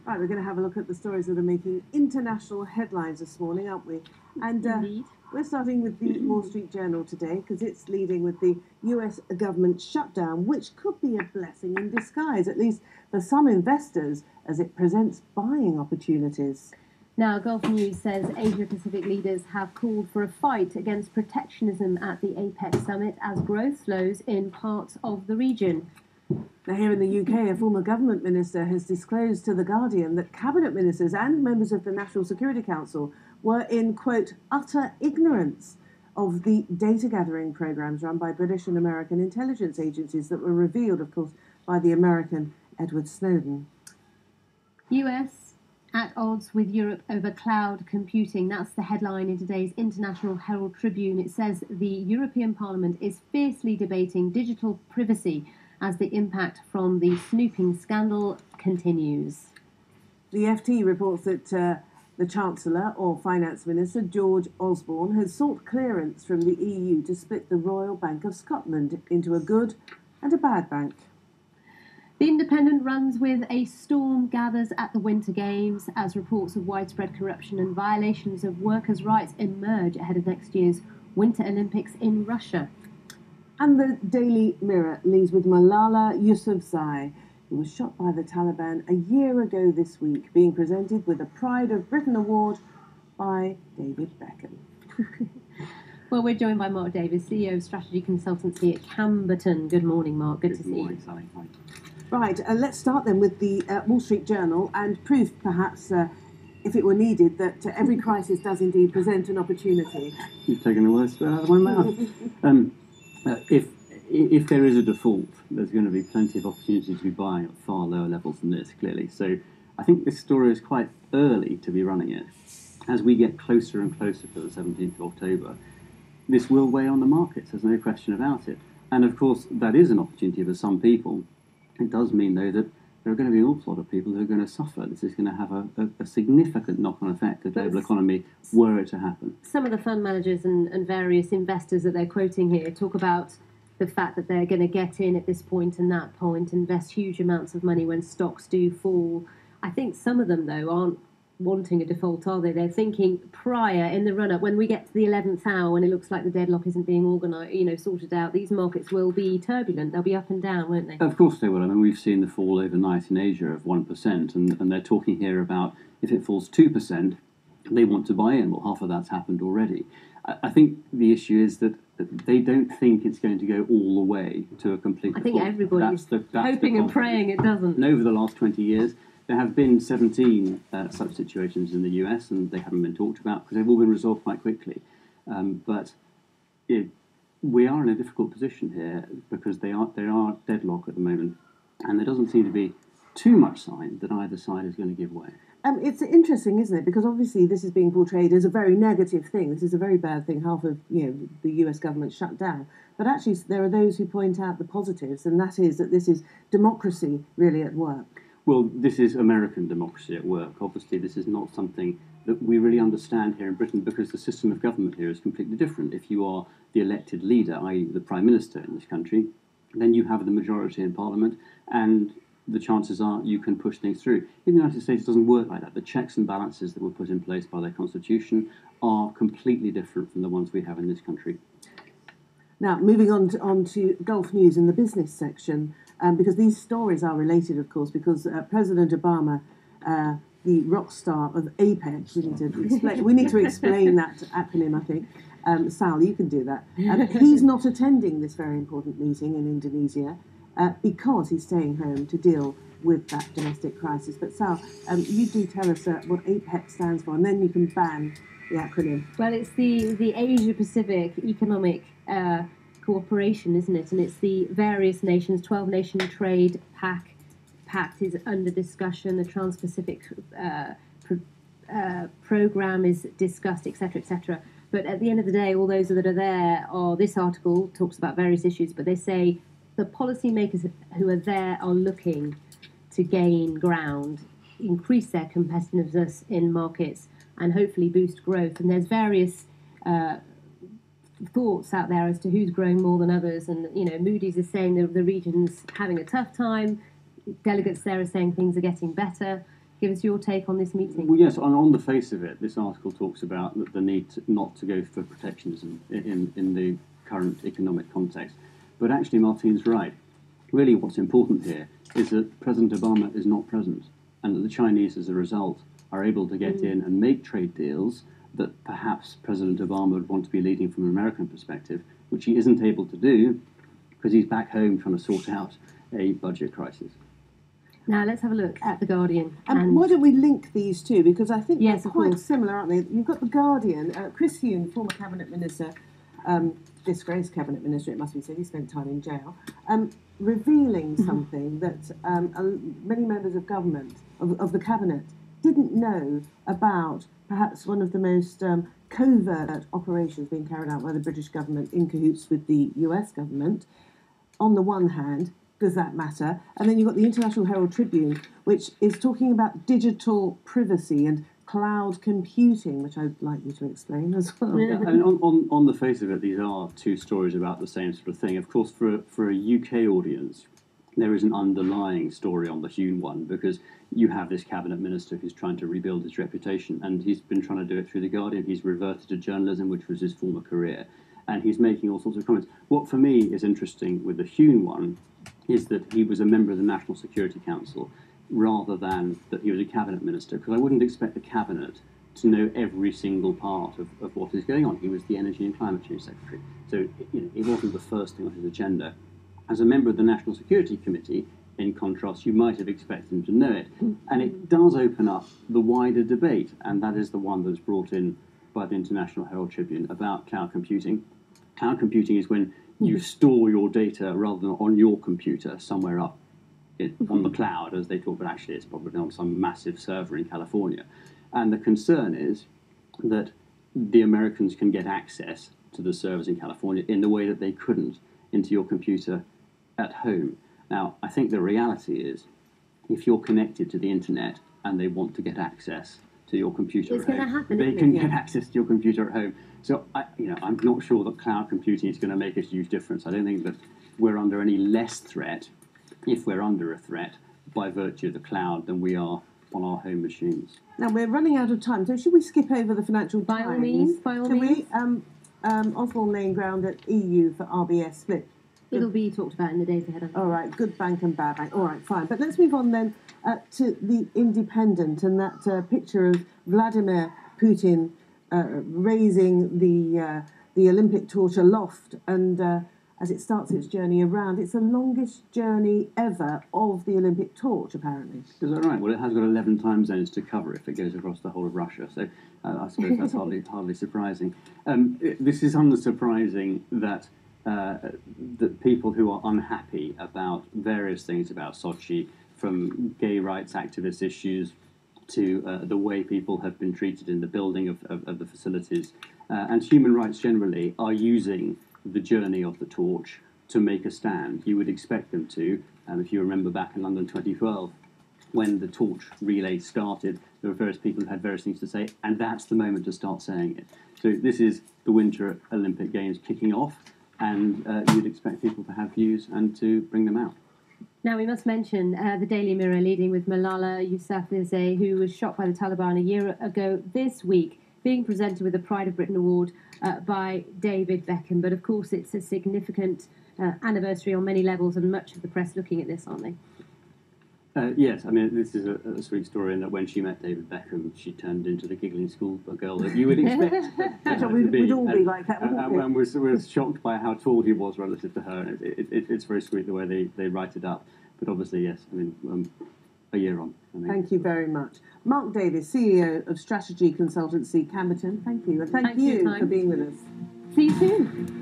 Right, we're going to have a look at the stories that are making international headlines this morning, aren't we? And we're starting with the Wall Street Journal today because it's leading with the US government shutdown, which could be a blessing in disguise, at least for some investors, as it presents buying opportunities. Now, Gulf News says Asia-Pacific leaders have called for a fight against protectionism at the APEC summit as growth slows in parts of the region. Now, here in the UK, a former government minister has disclosed to The Guardian that cabinet ministers and members of the National Security Council were in, quote, utter ignorance of the data gathering programs run by British and American intelligence agencies that were revealed, of course, by the American Edward Snowden. US at odds with Europe over cloud computing. That's the headline in today's International Herald Tribune. It says the European Parliament is fiercely debating digital privacy as the impact from the snooping scandal continues. The FT reports that the Chancellor, or Finance Minister, George Osborne, has sought clearance from the EU to split the Royal Bank of Scotland into a good and a bad bank. The Independent runs with a storm gathers at the Winter Games as reports of widespread corruption and violations of workers' rights emerge ahead of next year's Winter Olympics in Russia. And the Daily Mirror leads with Malala Yousafzai, who was shot by the Taliban a year ago this week, being presented with a Pride of Britain Award by David Beckham. Well, we're joined by Mark Davies, CEO of strategy consultancy at Camberton. Good morning, Mark. Good to see you. Sally. Hi. Right, let's start then with the Wall Street Journal and proof, perhaps, if it were needed, that every crisis does indeed present an opportunity. You've taken the words out of my mouth. If there is a default, there's going to be plenty of opportunity to be buying at far lower levels than this, clearly. So I think this story is quite early to be running it. As we get closer and closer to the 17th of October, this will weigh on the markets, there's no question about it. And of course, that is an opportunity for some people. It does mean, though, that there are going to be an awful lot of people who are going to suffer. This is going to have a significant knock-on effect to the global economy were it to happen. Some of the fund managers and various investors that they're quoting here talk about the fact that they're going to get in at this point and that point, invest huge amounts of money when stocks do fall. I think some of them, though, aren't wanting a default, are they? They're thinking prior, in the run-up, when we get to the 11th hour and it looks like the deadlock isn't being sorted out, these markets will be turbulent. They'll be up and down, won't they? Of course they will. I mean, we've seen the fall overnight in Asia of 1%, and they're talking here about if it falls 2%, they want to buy in. Well, half of that's happened already. I think the issue is that they don't think it's going to go all the way to a complete default. I think everybody's hoping and praying it doesn't. And over the last 20 years, there have been 17 such situations in the US, and they haven't been talked about because they've all been resolved quite quickly. We are in a difficult position here because they are deadlock at the moment, and there doesn't seem to be too much sign that either side is going to give way. It's interesting, isn't it? Because obviously this is being portrayed as a very negative thing. This is a very bad thing. Half of the US government shut down. But actually, there are those who point out the positives, and that is that this is democracy really at work. Well, this is American democracy at work. Obviously, this is not something that we really understand here in Britain because the system of government here is completely different. If you are the elected leader, i.e. the Prime Minister in this country, then you have the majority in Parliament, and the chances are you can push things through. In the United States, it doesn't work like that. The checks and balances that were put in place by their Constitution are completely different from the ones we have in this country. Now, moving on to Gulf News in the business section, because these stories are related, of course, because President Obama, the rock star of APEC, we need to explain that acronym, I think. Sal, you can do that. He's not attending this very important meeting in Indonesia because he's staying home to deal with that domestic crisis. But Sal, you do tell us what APEC stands for, and then you can ban the acronym. Well, it's the Asia-Pacific Economic Cooperation, isn't it? And it's the various nations, 12-nation trade pact is under discussion. The Trans-Pacific program is discussed, etc., etc. But at the end of the day, all those that are there this article talks about various issues, but they say the policymakers who are there are looking to gain ground, increase their competitiveness in markets, and hopefully boost growth. And there's various thoughts out there as to who's growing more than others. And, Moody's is saying that the region's having a tough time. Delegates there are saying things are getting better. Give us your take on this meeting. Well, yes, on the face of it, this article talks about the need not to go for protectionism in the current economic context. But actually, Martine's right. Really, what's important here is that President Obama is not present, and that the Chinese, as a result, are able to get in and make trade deals that perhaps President Obama would want to be leading from an American perspective, which he isn't able to do because he's back home trying to sort out a budget crisis. Now let's have a look at The Guardian. And why don't we link these two? Because I think Yes, they're of quite course. similar, aren't they? You've got The Guardian, Chris Huhne, former Cabinet Minister, disgraced Cabinet Minister, it must be said, he spent time in jail, revealing something that many members of government, of the Cabinet, didn't know about perhaps one of the most covert operations being carried out by the British government in cahoots with the US government. On the one hand, does that matter? And then you've got the International Herald Tribune, which is talking about digital privacy and cloud computing, which I'd like you to explain as well. Yeah, and on the face of it, these are two stories about the same sort of thing. Of course, for a UK audience, there is an underlying story on the Huhne one, because you have this cabinet minister who's trying to rebuild his reputation, and he's been trying to do it through The Guardian. He's reverted to journalism, which was his former career, and he's making all sorts of comments. What for me is interesting with the Huhne one is that he was a member of the National Security Council rather than that he was a cabinet minister, because I wouldn't expect the cabinet to know every single part of what is going on. He was the Energy and Climate Change Secretary, so it wasn't the first thing on his agenda. As a member of the National Security Committee, in contrast, you might have expected him to know it. And it does open up the wider debate, and that is the one that's brought in by the International Herald Tribune about cloud computing. Cloud computing is when you store your data rather than on your computer somewhere up on the cloud, as they talk, but actually it's probably on some massive server in California. And the concern is that the Americans can get access to the servers in California in the way that they couldn't into your computer at home. Now, I think the reality is, if you're connected to the internet and they want to get access to your computer It's at home, gonna happen, they isn't can it? get access to your computer at home. So, I'm not sure that cloud computing is going to make a huge difference. I don't think that we're under any less threat, if we're under a threat, by virtue of the cloud than we are on our home machines. Now, we're running out of time, so should we skip over the Financial By Times? all means, by all Can means. we? Osborne laying ground at EU for RBS split. It'll be talked about in the days ahead. All right, good bank and bad bank. All right, fine. But let's move on then to The Independent and that picture of Vladimir Putin raising the Olympic torch aloft, and as it starts its journey around, it's the longest journey ever of the Olympic torch, apparently. Is that right? Well, it has got 11 time zones to cover if it goes across the whole of Russia, so I suppose that's hardly surprising. This is unsurprising that that people who are unhappy about various things about Sochi, from gay rights activist issues to the way people have been treated in the building of the facilities, and human rights generally, are using the journey of the torch to make a stand. You would expect them to, if you remember back in London 2012, when the torch relay started, there were various people who had various things to say, and that's the moment to start saying it. So this is the Winter Olympic Games kicking off, and you'd expect people to have views and to bring them out. Now, we must mention the Daily Mirror leading with Malala Yousafzai, who was shot by the Taliban a year ago this week, being presented with the Pride of Britain Award by David Beckham. But of course, it's a significant anniversary on many levels, and much of the press looking at this, aren't they? Yes, I mean, this is a sweet story in that when she met David Beckham, she turned into the giggling schoolgirl that you would expect her to be. We'd all be like that, wouldn't we? And was shocked by how tall he was relative to her. It's very sweet the way they write it up. But obviously, yes, I mean, a year on. Thank you very much. Mark Davies, CEO of strategy consultancy Camberton, thank you. And thank Thanks for your you time. for being with us. See you soon.